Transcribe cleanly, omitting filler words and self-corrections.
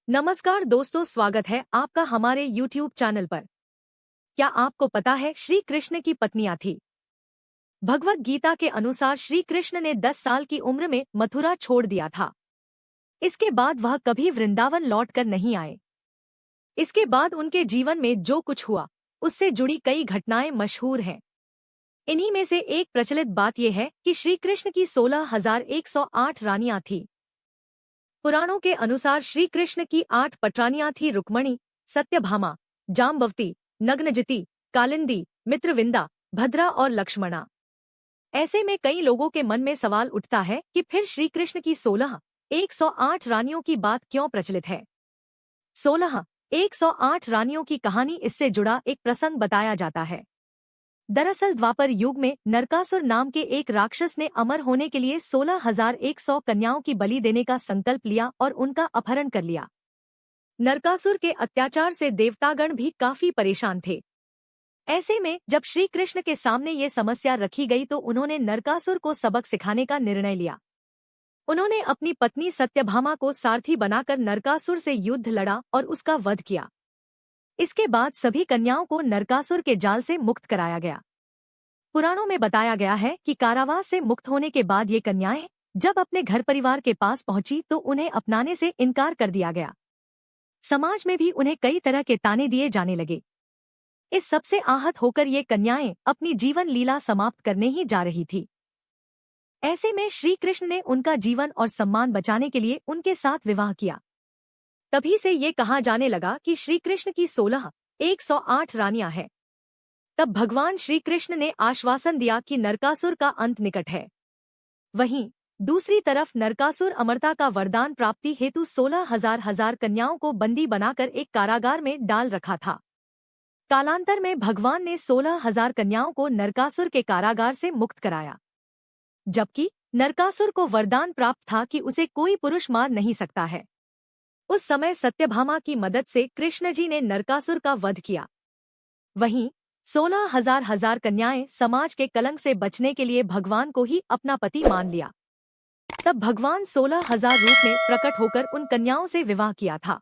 नमस्कार दोस्तों, स्वागत है आपका हमारे YouTube चैनल पर। क्या आपको पता है श्री कृष्ण की पत्नियां थी? भगवत गीता के अनुसार श्री कृष्ण ने 10 साल की उम्र में मथुरा छोड़ दिया था। इसके बाद वह कभी वृंदावन लौटकर नहीं आए। इसके बाद उनके जीवन में जो कुछ हुआ उससे जुड़ी कई घटनाएं मशहूर हैं। इन्हीं में से एक प्रचलित बात यह है कि श्री कृष्ण की 16,108 रानियां थीं। पुराणों के अनुसार श्री कृष्ण की 8 पटरानियां थी: रुक्मणी, सत्यभामा, जाम्बवती, नग्नजिति, कालिंदी, मित्रविंदा, भद्रा और लक्ष्मणा। ऐसे में कई लोगों के मन में सवाल उठता है कि फिर श्री कृष्ण की 16,108 रानियों की बात क्यों प्रचलित है। 16,108 रानियों की कहानी इससे जुड़ा एक प्रसंग बताया जाता है। दरअसल द्वापर युग में नरकासुर नाम के एक राक्षस ने अमर होने के लिए 16,100 कन्याओं की बलि देने का संकल्प लिया और उनका अपहरण कर लिया। नरकासुर के अत्याचार से देवतागण भी काफी परेशान थे। ऐसे में जब श्री कृष्ण के सामने ये समस्या रखी गई तो उन्होंने नरकासुर को सबक सिखाने का निर्णय लिया। उन्होंने अपनी पत्नी सत्यभामा को सारथी बनाकर नरकासुर से युद्ध लड़ा और उसका वध किया। इसके बाद सभी कन्याओं को नरकासुर के जाल से मुक्त कराया गया। पुराणों में बताया गया है कि कारावास से मुक्त होने के बाद ये कन्याएं जब अपने घर परिवार के पास पहुंची तो उन्हें अपनाने से इनकार कर दिया गया। समाज में भी उन्हें कई तरह के ताने दिए जाने लगे। इस सबसे आहत होकर ये कन्याएं अपनी जीवन लीला समाप्त करने ही जा रही थी। ऐसे में श्री कृष्ण ने उनका जीवन और सम्मान बचाने के लिए उनके साथ विवाह किया। तभी से ये कहा जाने लगा कि श्री कृष्ण की 16,108 रानियां हैं। तब भगवान श्री कृष्ण ने आश्वासन दिया कि नरकासुर का अंत निकट है। वहीं दूसरी तरफ नरकासुर अमरता का वरदान प्राप्ति हेतु 16,000 कन्याओं को बंदी बनाकर एक कारागार में डाल रखा था। कालांतर में भगवान ने 16,000 कन्याओं को नरकासुर के कारागार से मुक्त कराया, जबकि नरकासुर को वरदान प्राप्त था कि उसे कोई पुरुष मार नहीं सकता है। उस समय सत्यभामा की मदद से कृष्ण जी ने नरकासुर का वध किया। वहीं 16,000 कन्याएं समाज के कलंक से बचने के लिए भगवान को ही अपना पति मान लिया। तब भगवान 16,000 रूप में प्रकट होकर उन कन्याओं से विवाह किया था।